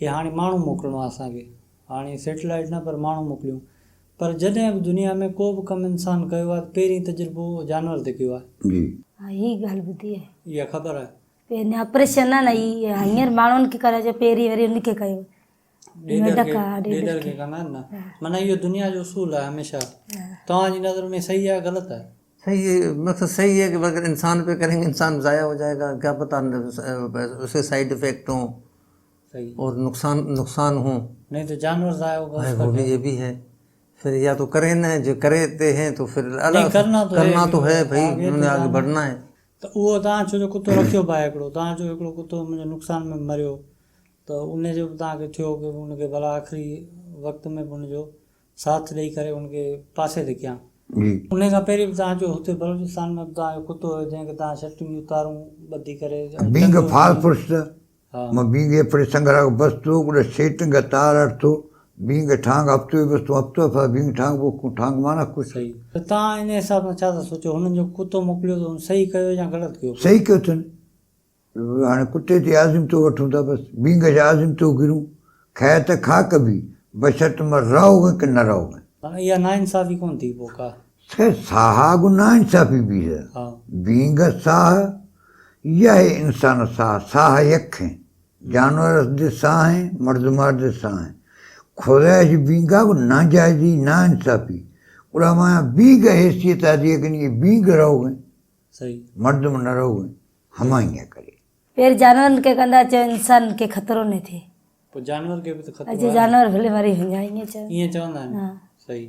कि हाणे माण्हू मोकिलिणो आहे असांखे, हाणे सैटेलाइट न पर माण्हू मोकिलियूं। पर जॾहिं बि दुनिया में को बि कमु इंसान कयो आहे पहिरीं तजुर्बो जानवर ते कयो आहे। हीअ ॻाल्हि ॿुधी आहे, इहा ख़बर आहे। पहिरीं ऑपरेशन आहे न, हींअर माण्हुनि खे कराए पहिरीं वरी उनखे कयो। ॾेढ खे कंदा आहिनि न, माना इहो दुनिया जो उसूल आहे हमेशा। तव्हांजी नज़र में सही आहे ग़लति है? सही है, मतलब सही है कि अगर इंसान पे करेंगे इंसान ज़ाया हो जाएगा, क्या पता उसके साइड इफेक्ट हों और नुकसान हों। नहीं तो जानवर ज़ाया होगा, वो भी ये भी है। फिर या तो करें ना, जो करते हैं तो फिर अलग करना तो है भाई, उन्होंने आगे बढ़ना है। तो उहो तव्हां छो जो कुतो रखियो बि आहे हिकिड़ो, तव्हां जो हिकिड़ो कुतो मुंहिंजो नुक़सान में मरियो, त उनजो बि तव्हांखे थियो कि उनखे भला आख़िरी वक़्त में बि उनजो साथ ॾेई करे उनखे पासे ते कयां। उन खां पहिरीं बि तव्हांजो हुते बलोचिस्तान में बि तव्हांजो कुतो हुयो जंहिंखे तव्हां छटियूं तारूं ॿधी करे ബീങ് ഫാൽ പുരുഷ ബീങ് എപ്പോഴും സംഘടക ബസ്തു കൂടെ ഷേട്ടുങ്ക താരടുത്തു ബീങ് ठांग हफ़्तो बींग ठांग माना कुछ सही। त तव्हां इन हिसाब सां छा था सोचो, हुननि जो कुतो मोकिलियो त सही कयो या ग़लति कयो? सही कयो अथनि। हाणे कुते जी आज़िम तो वठूं था, बसि बींग जी आज़िम तो गिरूं, खाए त खा कभी बशर्त में रहोगे कि न रहोगे। इहा नाइंसाफ़ी कोन थी पोइ का? साह नाइंसाफ़ी भी है। बींग साह यह है, इंसान साह यक हैं, जानवर दे साह हैं, मर्दमार दे साह हैं। खुदा जी बींगा को नाजायजी नाइंसाफ़ी पूरा माया बींग हैसियत आती है कि ये बींग रहोगे सही, मर्द में न रहोगे हमाइया करे। फिर जानवर के कंदा च इंसान के खतरो नहीं थे, पोइ जानवर खे बि त ख़तरो अॼु जानवर भले मरी वञा ईअं चवंदा आहिनि। सही,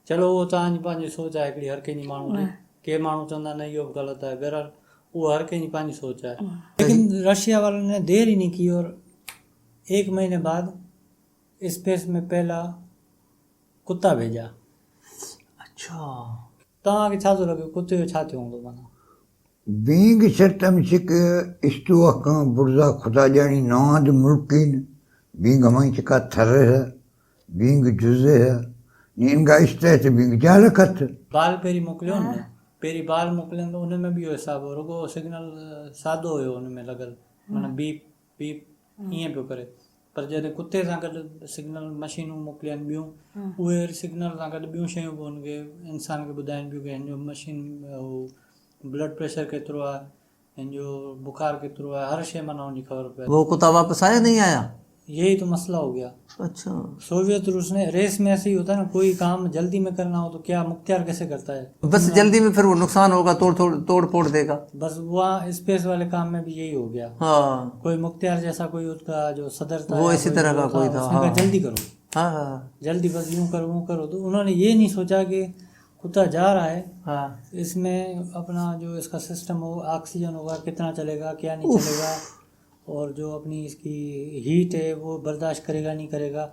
चलो उहो तव्हांजी पंहिंजी सोच आहे हिकिड़ी, हर कंहिंजी माण्हू जी। के माण्हू चवंदा न इहो बि ग़लति आहे, बहरहाल उहो हर कंहिंजी पंहिंजी सोच है। लेकिन रशिया वालों ने देर ही नहीं की और 1 महीने बाद स्पेस में पहला कुत्ता भेजा। अच्छा, तव्हांखे छा थो लॻे कुते जो छा थियो हूंदो? माना बींग शर्तम शिक इस्तुआ का बुर्जा खुदा जानी नवाद मुल्किन बींग हमारी चिका थर है, बींग जुज़े है, इनका इस्तेत बींग जाल खत बाल पहिरीं मोकिलियो न, पहिरीं बाल मोकिलियनि त उन में बि इहो हिसाबु हो, रुगो सिग्नल सादो हुयो हुन में लॻल, माना बीप बीप ईअं पियो करे। पर जॾहिं कुते सां गॾु सिग्नल मशीनूं मोकिलियनि ॿियूं, उहे सिग्नल सां गॾु ॿियूं शयूं बि हुनखे इंसान खे ॿुधाइनि पियूं कि हिन जो मशीन हू ब्लड प्रेशर केतिरो आहे, हिन जो बुखार केतिरो आहे, हर शइ माना हुनजी ख़बर पए। वो कुत्ता वापस आया नहीं आया? यही तो मसला हो गया। अच्छा, सोवियत रूस ने रेस में ऐसे ही होता है ना, कोई काम जल्दी में करना हो तो क्या मुख्तियार कैसे करता है, बस जल्दी में फिर वो नुकसान होगा, तोड़ फोड़ देगा। बस वहाँ स्पेस वाले काम में भी यही हो गया। हाँ, कोई मुख्तियार जैसा कोई उसका जो सदर था वो इसी तरह का कोई था। उसने कहा जल्दी करो, हाँ, जल्दी बस यूँ करो वो करो। तो उन्होंने ये नहीं सोचा कि कुत्ता जा रहा है, हाँ, इसमें अपना जो इसका सिस्टम हो, ऑक्सीजन होगा कितना चलेगा क्या नहीं चलेगा, और जो अपनी इसकी हीट है वो बर्दाश्त करेगा नहीं करेगा,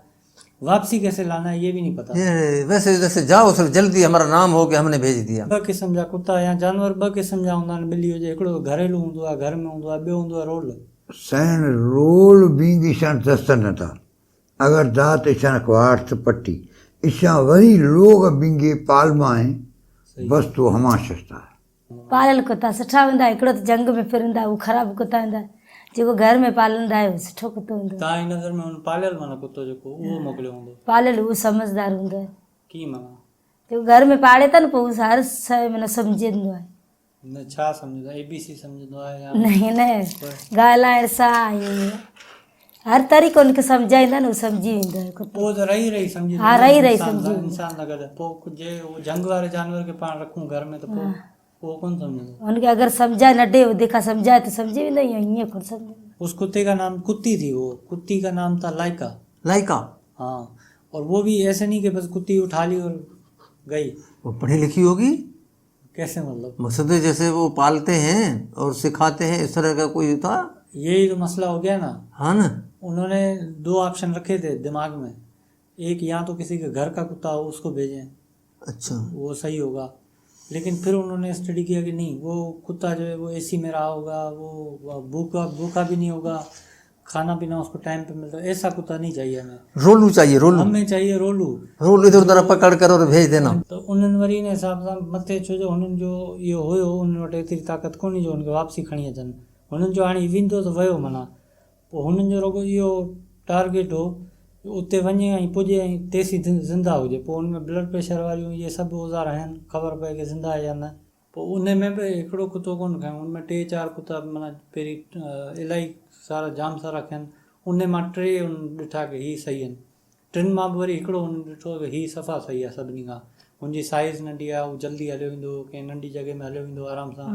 वापसी कैसे लाना है ये भी नहीं पता। ये वैसे जाओ सिर्फ जल्दी हमारा नाम हो कि हमने भेज दिया। ॿ क़िस्म जा कुत्ता या जानवर ॿ क़िस्म जा हूंदा आहिनि। ॿिली हुजे हिकिड़ो घरेलू हूंदो आहे, घर में हूंदो आहे, ॿियो हूंदो आहे रोल। सैन रोल बींग ईशान दस्तन था, अगर दात ईशान क्वार्थ पट्टी ईशा वही लोग बींगे पालमा है, बस तो हमा सस्ता है। पालियल कुत्ता सुठा हूंदा, हिकिड़ो त जंग में फिरंदा, उहो ख़राबु कुत्ता हूंदा, जेको घर में पालंदा आहियो सुठो कुत्तो हूंदो। तव्हांजी नज़र में हुन पालियल माना कुत्तो जेको उहो मोकिलियो हूंदो? पालियल उहो समझदार हूंदो आहे। कीअं माना? जेको घर में पाले था न पोइ उहो हर शइ माना सम्झंदो आहे। न छा सम्झंदो आहे? ABC सम्झंदो आहे या न ॻाल्हाइण सां ईअं हर तरीक़ो हुनखे सम्झाईंदा न, उहो सम्झी वेंदो आहे कुत्तो। पोइ त रही सम्झी, हा रही सम्झी इंसान सां गॾु। पोइ जे उहो जंग वारे जानवर खे पाण रखूं घर में त पोइ उहो कोन सम्झंदो। हुनखे अगर समझाए नंढे देखा समझाए तो समझी वेंदा, ईअं कोन सम्झंदा। उस कुत्ते का नाम कुत्ती थी, वो कुत्ती का नाम था लाइका। लाइका? हाँ, और वो भी ऐसे नहीं कि बस कुत्ती उठा ली और गई। वो पढ़ी लिखी होगी? कैसे मतलब? मकसद जैसे वो पालते हैं और सिखाते हैं, इस तरह का कोई था? यही तो मसला हो गया ना। हाँ ना, उन्होंने 2 ऑप्शन रखे थे दिमाग में, एक या तो किसी के घर का कुत्ता हो उसको भेजें, अच्छा वो सही होगा, लेकिन फिर उन्होंने स्टडी किया कि नहीं, वो कुत्ता जो है वो AC में रहा होगा, वो भूखा भी नहीं होगा, खाना पीना उसको टाइम पे मिलता है, ऐसा कुत्ता नहीं चाहिए हमें। रोलू चाहिए, रोलू हमें चाहिए रोलू इधर उधर पकड़ कर और भेज देना। तो उन्हनि वरी इन हिसाब सां मथे छो जो हुननि जो इहो हुयो, उन्हनि वटि एतिरी ताक़त कोन्हे जो हुनखे वापसी खणी अचनि। हुननि जो हाणे वेंदो त वियो, माना पोइ हुननि जो रुगो इहो टारगेट हो उते वञे ऐं पुॼे ऐं तेसीं ज़िंदा हुजे, पोइ उन में ब्लड प्रेशर वारियूं इहे सभु औज़ार आहिनि, ख़बर पए की ज़िंदा आहे या न। पोइ उन में बि हिकिड़ो कुतो कोन खयूं, उन में 3-4 कुता माना पहिरीं इलाही सारा जाम सारा खयनि, उन मां 3 उन ॾिठा की हीअ सही आहिनि, 3 मां बि वरी हिकिड़ो उन ॾिठो की हीअ सफ़ा सही आहे सभिनी खां, हुनजी साइज़ नंढी आहे, हू जल्दी हलियो वेंदो, कंहिं नंढी जॻह में हलियो वेंदो आराम सां।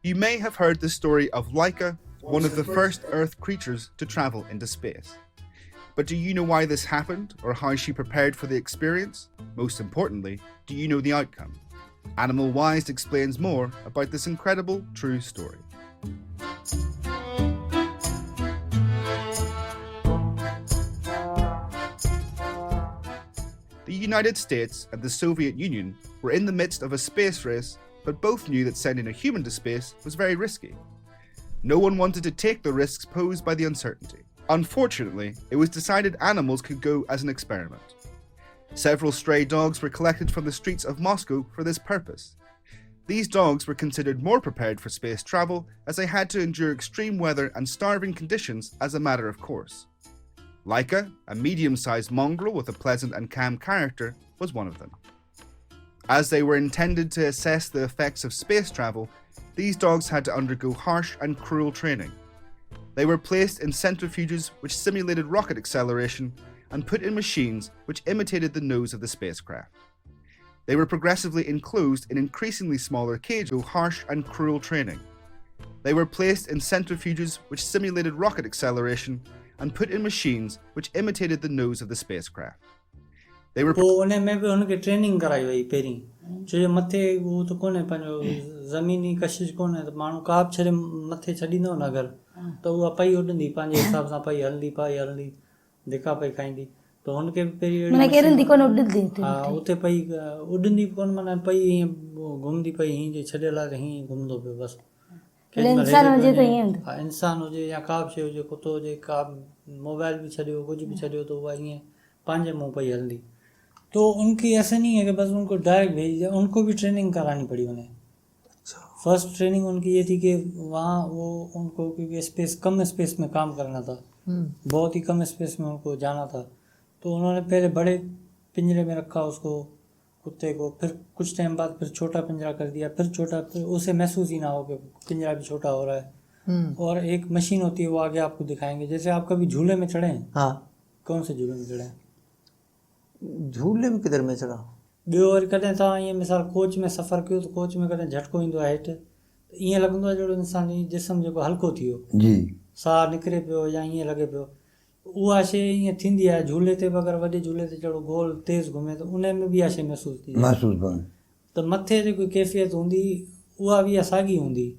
You may have heard the story of Laika, one of the first Earth creatures to travel into space. But do you know why this happened or how she prepared for the experience? Most importantly, do you know the outcome? Animal Wise explains more about this incredible true story. The United States and the Soviet Union were in the midst of a space race, but both knew that sending a human to space was very risky. No one wanted to take the risks posed by the uncertainty. Unfortunately, it was decided animals could go as an experiment. Several stray dogs were collected from the streets of Moscow for this purpose. These dogs were considered more prepared for space travel as they had to endure extreme weather and starving conditions as a matter of course. Laika, a medium-sized mongrel with a pleasant and calm character, was one of them. As they were intended to assess the effects of space travel, these dogs had to undergo harsh and cruel training. They were placed in centrifuges which simulated rocket acceleration and put in machines which imitated the nose of the spacecraft. They were progressively enclosed in increasingly smaller cages through harsh and cruel training. They were placed in centrifuges which simulated rocket acceleration and put in machines which imitated the nose of the spacecraft. They were पोइ उन में बि हुनखे training कराई वई पहिरीं, छो जो मथे उहो त कोन्हे पंहिंजो ज़मीनी कशिश कोन्हे, त माण्हू का बि छॾे मथे छॾींदो न अगरि त उहा पई उॾंदी पंहिंजे हिसाब सां, पई हलंदी धिका पई खाईंदी, त हुनखे बि पहिरीं माना केरंदी कोन उॾंदी हा उते पई उॾंदी कोन, माना पई ईअं घुमंदी पई हीअं जे छॾियल आहे त हीअं घुमंदो पियो बसि। इंसान हुजे त ईअं हूंदो, हा इंसान हुजे या का बि शइ हुजे, कुतो हुजे, का मोबाइल बि छॾियो, कुझु बि छॾियो, त उहा ईअं पंहिंजे मुंहुं पई हलंदी। तो उनकी ऐसा नहीं है कि बस उनको डायरेक्ट भेज दिया, उनको भी ट्रेनिंग करानी पड़ी उन्हें। फर्स्ट ट्रेनिंग उनकी ये थी कि वहाँ वो उनको, क्योंकि कम स्पेस में काम करना था, बहुत ही कम स्पेस में उनको जाना था, तो उन्होंने पहले बड़े पिंजरे में रखा उसको, कुत्ते को, फिर कुछ टाइम बाद फिर छोटा पिंजरा कर दिया, फिर छोटा, फिर उसे महसूस ही ना हो कि पिंजरा भी छोटा हो रहा है। और एक मशीन होती है, वो आगे आपको दिखाएंगे, जैसे आप कभी झूले में चढ़े हैं? हाँ। कौन से झूले में चढ़े हैं? झूले में किधर में चढ़ा? ॿियो वरी कॾहिं तव्हां ईअं मिसाल कोच में सफ़र कयो त कोच में कॾहिं झटको ईंदो आहे हेठि, त ईअं लॻंदो आहे जहिड़ो इंसानी जिस्म जेको हल्को थी वियो, जी साह निकिरे पियो या ईअं लॻे पियो, उहा शइ ईअं थींदी आहे। झूले ते बि अगरि वॾे झूले ते चढ़ो, गोल तेज़ घुमे, त उन में बि इहा शइ महसूसु थी महसूसु त मथे जेकी कैफ़ियत हूंदी उहा बि साॻी हूंदी,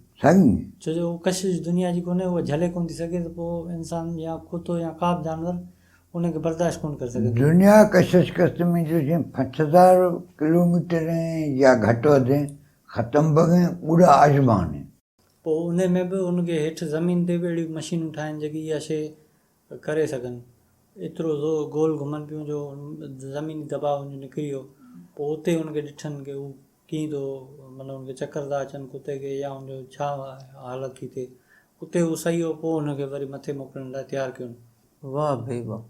छो जो कशिश दुनिया जी कोन्हे, उहा झले कोन थी सघे, त पोइ इंसान या कुतो या का बि जानवर उनखे बर्दाश्त कोन करे सघे। दुनिया कशिश कष्ट में जो जीअं 5000 किलोमीटर या घटि वधि ख़तमु बगे पूरा आसमान है। पोइ उन में बि उनखे हेठि ज़मीन ते बि अहिड़ियूं मशीनूं ठाहिनि जेकी इहा शइ करे सघनि, एतिरो गोल घुमनि पियूं जो ज़मीनी दबाव निकिरी वियो, पोइ उते उनखे ॾिठनि की हू कीअं थो, मतिलबु उनखे चकर था अचनि कुते खे, या उनजो छा हालत थी थिए, उते हू सही हो, पोइ उनखे वरी मथे मोकिलण लाइ तयारु कयो। वाह भाई वाह,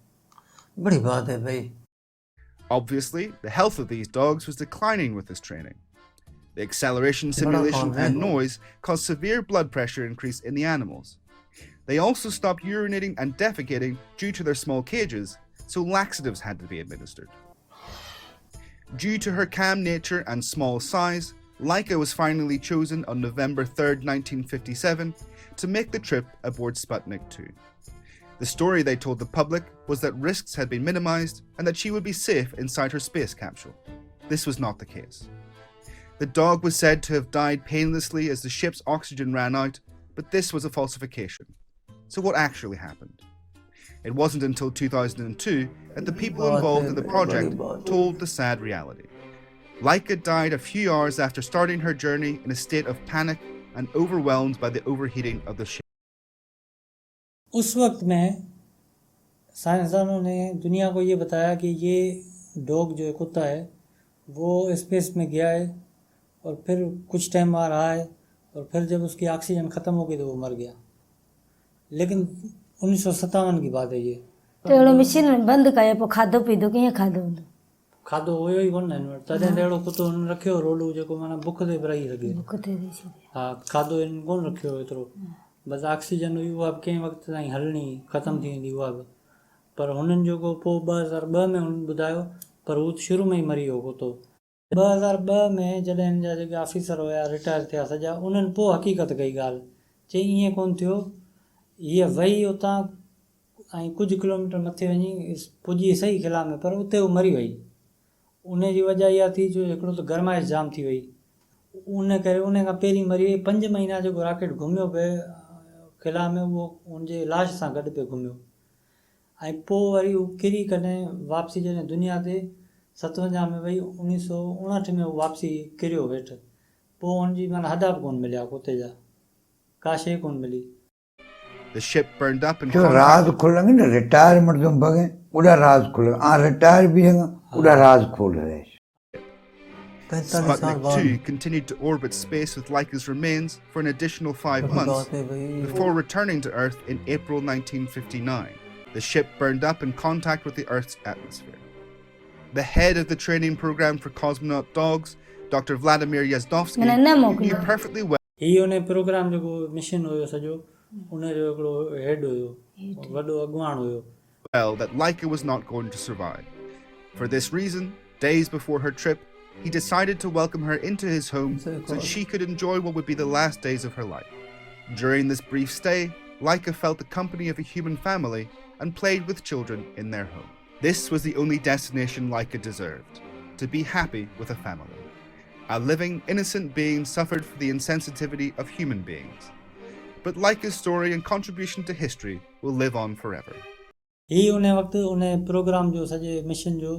बड़ी बात है भाई। Obviously, the health of these dogs was declining with this training. The acceleration, simulation, and noise caused severe blood pressure increase in the animals. They also stopped urinating and defecating due to their small cages, so laxatives had to be administered. Due to her calm nature and small size, Laika was finally chosen on November 3rd, 1957, to make the trip aboard Sputnik 2. The story they told the public was that risks had been minimized and that she would be safe inside her space capsule. This was not the case. The dog was said to have died painlessly as the ship's oxygen ran out, but this was a falsification. So what actually happened? It wasn't until 2002 that the people involved in the project told the sad reality. Laika died a few hours after starting her journey in a state of panic and overwhelmed by the overheating of the ship. उस वक्त में साइंसदानों ने दुनिया को ये बताया कि ये डॉग जो कुत्ता है वो स्पेस में गया है और फिर कुछ टाइम वहाँ रहा है, और फिर जब उसकी ऑक्सीजन ख़त्म हो गई तो वो मर गया। लेकिन 1957 की बात है ये। त अहिड़ो मशीन बंदि कयो पोइ खाधो पीतो कीअं खाधो हूंदो? खाधो हुयो ई कोन हिन वटि, तॾहिं त अहिड़ो कुतो हुन रखियो रोडू जेको माना बुख ते बि रही सघे। बुख ते रही सघे। हा, खाधो हिन कोन रखियो हुयो एतिरो, बसि ऑक्सीजन हुई उहा बि कंहिं वक़्त ताईं हलणी, ख़तमु थी वेंदी उहा बि। पर हुननि जेको पोइ 2002 में हुननि ॿुधायो, पर हू शुरू में ई मरी वियो कुतो। 2002 में जॾहिं हिन जा जेके ऑफिसर हुया रिटायर थिया सॼा, उन्हनि पोइ हक़ीक़त कई ॻाल्हि, चई ईअं कोन थियो, हीअ वई उतां ऐं कुझु किलोमीटर मथे वञी पुॼी सही ख़िला में, पर उते हू मरी वई। उन जी वजह इहा थी जो हिकिड़ो त गर्माइश जाम थी वई, उन करे उन खां पहिरीं मरी वई। 5 महीना जेको रॉकेट घुमियो पिए ख़िला में, उहो हुनजे लाश सां गॾु पियो घुमियो। ऐं पोइ वरी हू किरी कॾहिं वापसी जॾहिं दुनिया ते 57 में वई, 1959 में हू वापसी किरियो हेठि। पोइ हुनजी माना हॾा बि कोन मिलिया कुते जा, का शइ कोन मिली। The ship burned up and जो राज contacted खोलेंगे ना, रिटायरमेंट तुम भगे उड़ा राज खोलेगा, रिटायर भी है उड़ा राज खोल रहे। 45 साल Sputnik बाद 2 continued to orbit space with Laika's remains for an additional 5 months before returning to Earth in April 1959. The ship burned up in contact with the Earth's atmosphere. The head of the training program for cosmonaut dogs, Dr. Vladimir Yazdovsky, knew perfectly well ही उन programme जेको mission हुयो सॼो, उनजो हिकिड़ो हेड हुयो, वॾो अॻुवाण हुयो। that Laika was not going to survive. For this reason, days before her trip, he decided to welcome her into his home so that she could enjoy what would be the last days of her life. During this brief stay, Laika felt the company of a human family and played with children in their home. This was the only destination Laika deserved, to be happy with a family. A living, innocent being suffered for the insensitivity of human beings. But Laika's story and contribution to history will live on forever. ही उन वक़्तु उन programme जो सॼे mission जो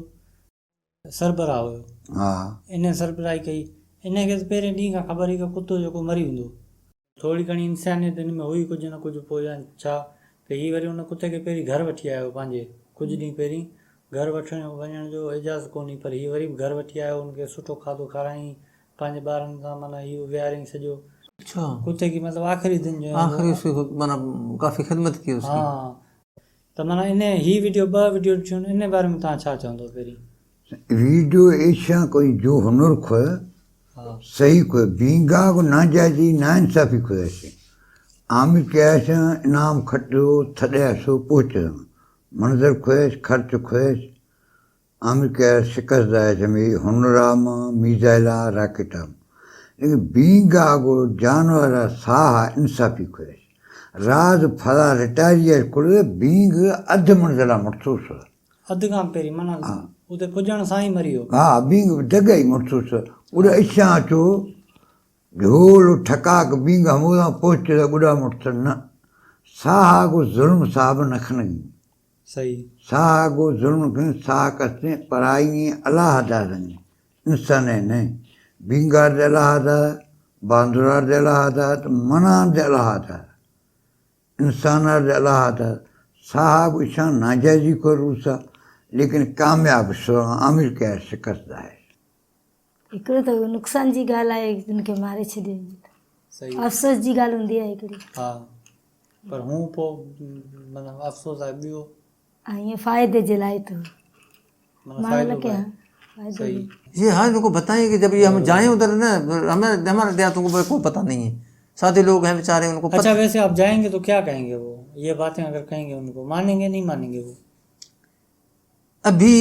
सरबराह हुयो। हाँ, इन सरबराही कई। इन खे पहिरें ॾींहं खां ख़बर हुई कि कुतो जेको मरी वेंदो। थोरी घणी इंसानियत हिन में हुई कुझु न कुझु, पोइ या छा कि हीअ वरी उन कुते खे पहिरीं घर वठी आयो, पंहिंजे कुझु ॾींहं पहिरीं घर वञण जो इजाज़त कोन हुई, पर हीअ वरी बि घर वठी आयो, हुनखे सुठो खाधो खारायईं, पंहिंजे ॿारनि सां माना इहो विहारियईं सॼो। अच्छा, कुते की मतिलबु आख़िरी दिन जो आखिरी उसकी माना काफ़ी खिदमत की उसकी। हाँ, त माना इन ही वीडियो 2 वीडियो ॾिठियूं, इन बारे में तव्हां छा चवंदो पहिरीं? वीडियो ऐसा कोई जो हुनर खोए सही खोए, बींगा को ना जायजी ना इंसाफी खोए से आमिर कैसे इनाम खटो थड़े सो पहुंचे मंजर खोएस खर्च खोएस आमिर कैसे शिकस्त दाए जमी हुनराम मीजाइला राकेटा, लेकिन बींगा को जानवर साहा इंसाफी खोएस राज फला रिटायर कोले बींग अध मंजिला महसूस अधु खां पहिरीं माना उते पुॼण सां ई मरी वियो। हाँ, बींग जगह महसूस उड़ा ऐसा चो झोल ठकाक बींग हमोदा पहुंचे गुड़ा मुठ न साहा को जुल्म साहब न खनगी सही साहा को जुल्म खन साहा कसते पराई अल्लाह दादनी इंसान ने बींगा दे अल्लाह दा बांदुरा दे अल्लाह दा तो मना दे अल्लाह दा इंसान दे अल्लाह दा साहा को ईशा नाजायजी को रूसा, लेकिन कामयाब सो आमिर कैर शिकस्त आहे। हिकिड़ो त नुक़सान जी ॻाल्हि आहे, हुनखे मारे छॾियो, सही अफ़सोस जी ॻाल्हि हूंदी आहे हिकिड़ी। हा, पर हूं पोइ मतिलबु अफ़सोस आहे ॿियो, ऐं ईअं फ़ाइदे जे लाइ तो माना माण्हुनि फ़ाइदो खे आहे। फ़ाइदे सही में। ये हाँ इनको बताएं कि जब ये हम जाएं उधर ना, हमें हमारे देहातों को कोई पता नहीं है, साथी लोग हैं बेचारे, उनको अच्छा वैसे आप जाएंगे तो क्या कहेंगे वो, ये बातें अगर कहेंगे उनको मानेंगे नहीं मानेंगे वो? अभी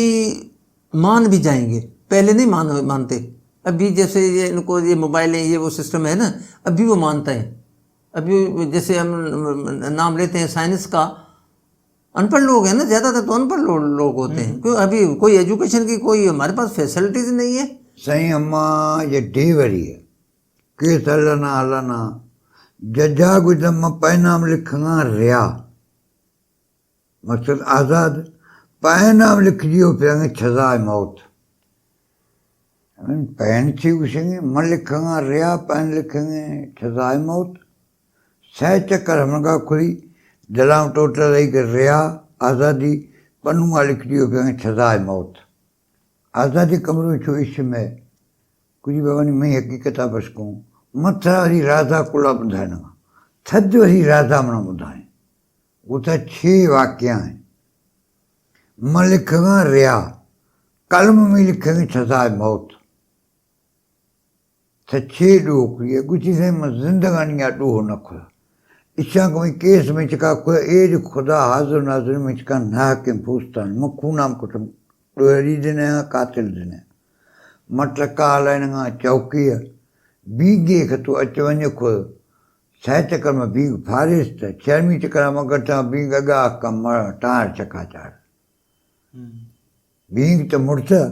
मान भी जाएंगे, पहले नहीं मानते। अभी जैसे ये इनको ये मोबाइल है, ये वो सिस्टम है ना, अभी वो मानता है। अभी जैसे हम नाम लेते हैं साइंस का, अनपढ़ लोग हैं ना, ज़्यादातर तो अनपढ़ लोग होते हैं, क्यों अभी कोई एजुकेशन की कोई हमारे पास फैसिलिटीज नहीं है। सही अम्मा ये डेवरी है केस हलना हलना जजा गुजम पैनाम लिखना रिया मकसद आज़ाद पैनाम लिख दियो फिर सजाए मौत पैन थी उसेंगे मन लिखेंगे रिया पैन लिखेंगे सजाए मौत सह चक्कर हमका खुरी जलाम टोटल रही कर रिया आज़ादी पनुआ लिख दियो फिर सजाए मौत आज़ादी कमरों छो इसमें कुछ भगवान मैं हकीकत बस कहूँ मथरा हरी राधा कुला ॿुधाइण थधि वरी राधा मन ॿुधाए उत्थे 6 वाक्य हैं। मैं लिखेगा रिया, कलम में लिखेंगे सजाए मौत। थे 6 डूह ये कुछ से मैं जिंदगानी डूह न खुदा इच्छा कोई केस में चका कोई एज खुदा हाजिर नाजिर में चका ना के पूछता मैं खूनाम कुटुम डोरी देने कातिल देने मतलब कालना चौकी बीगे खतु अचवने को छह चक्कर में बीग फारिस था 6वीं चक्कर में गटा बीग अगा कम टार चका चार बीग तो मुड़ता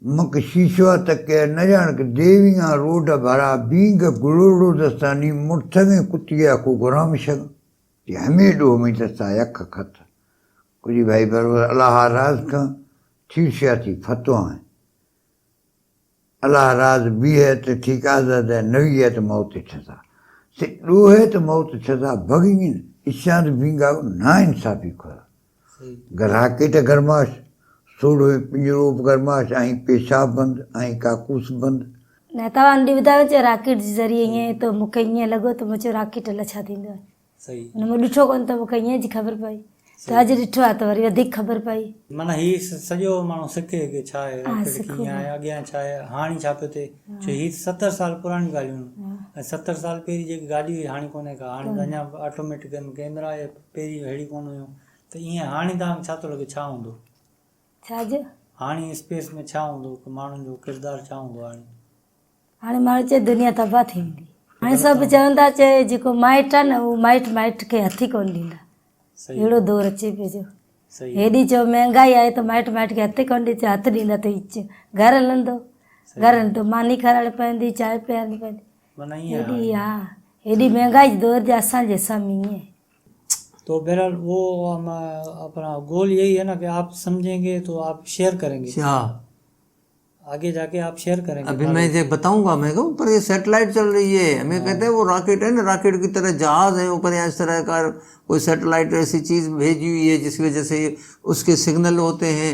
मक शीशवा तक के न जान के देवियां रोड भरा बीग गुलोड़ो दस्तानी मुड़थगे कुतिया को गुराम शग ये हमें डो में दस्ता यक खत कुछ भाई पर अल्लाह राज का शीर्षा थी फतवा है अल्लाह राज भी है तो ठीक आजाद है नवी है तो मौत छता से डो है तो मौत छता भगिन इशांत बींगा ना इंसाफी को ग्राहके तो गरमाश सोड़ो पिंजरो गरमाश आई पेशाब बंद आई काकूस बंद न तव्हां ॿुधायो चयो राकेट जे ज़रिए ईअं त मूंखे ईअं लॻो त मुंहिंजो राकेट अलाए छा थींदो आहे। सही हुन मूं ॾिठो कोन त मूंखे ईअं जी ख़बर पई त अॼु ॾिठो आहे त वरी वधीक ख़बर पई। माना ही सॼो माण्हू सिखे की छा आहे हा, राकेट सिखो कीअं आहे अॻियां छा आहे हाणे छा पियो थिए छो ही 70 साल पुराणी ॻाल्हियूं ऐं 70 साल पहिरीं जेकी गाॾी हुई हाणे कोन्हे का हाणे त अञा ऑटोमेटिक आहिनि कैमरा आहे पहिरीं अहिड़ी कोन हुयूं त ईअं हाणे तव्हांखे छा थो लॻे छा हूंदो छाजो हाणे स्पेस में छा हूंदो माण्हुनि जो किरदारु छा हूंदो हाणे माण्हू चए दुनिया तबाह थी वेंदी। हाणे सभु चवंदा चए जेको माइट आहे न उहो माइट खे हथ ई कोन ॾींदा सही अहिड़ो दौर अचे पियो जो सही हेॾी चओ महांगाई आहे त माइट खे हथ ई कोन ॾे हथ ॾींदा त घर हलंदो घर हलंदो मानी खाराइणी पवंदी चांहि पीआरणी पवंदी माना ईअं आहे। हेॾी हा हेॾी महांगाई जे दौर जे असांजे साम्हूं ईअं आहे। तो बहरहाल वो अपना गोल यही है ना कि आप समझेंगे तो आप शेयर करेंगे हाँ आगे जाके आप शेयर करेंगे। अभी मैं ये बताऊंगा मैं कहूँ पर ये सैटेलाइट चल रही है हमें कहते हैं वो रॉकेट है ना रॉकेट की तरह जहाज है ऊपर इस तरह का कोई सैटेलाइट ऐसी चीज़ भेजी हुई है जिसकी वजह से उसके सिग्नल होते हैं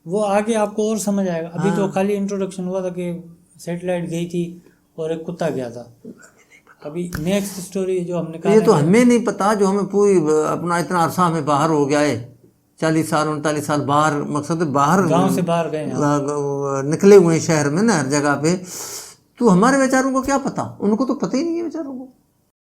वो आगे आपको और समझ आएगा। अभी तो खाली इंट्रोडक्शन हुआ था कि सैटेलाइट गई थी और एक कुत्ता गया था। अभी नेक्स्ट स्टोरी जो हमने कहा ये तो हमें नहीं पता जो हमें पूरी अपना इतना अरसा हमें बाहर हो गया है 40 साल 39 साल बाहर मकसद बाहर गांव से बाहर गए निकले हुए शहर में ना हर जगह पे तो हमारे बेचारों को क्या पता उनको तो पता ही नहीं है बेचारों को।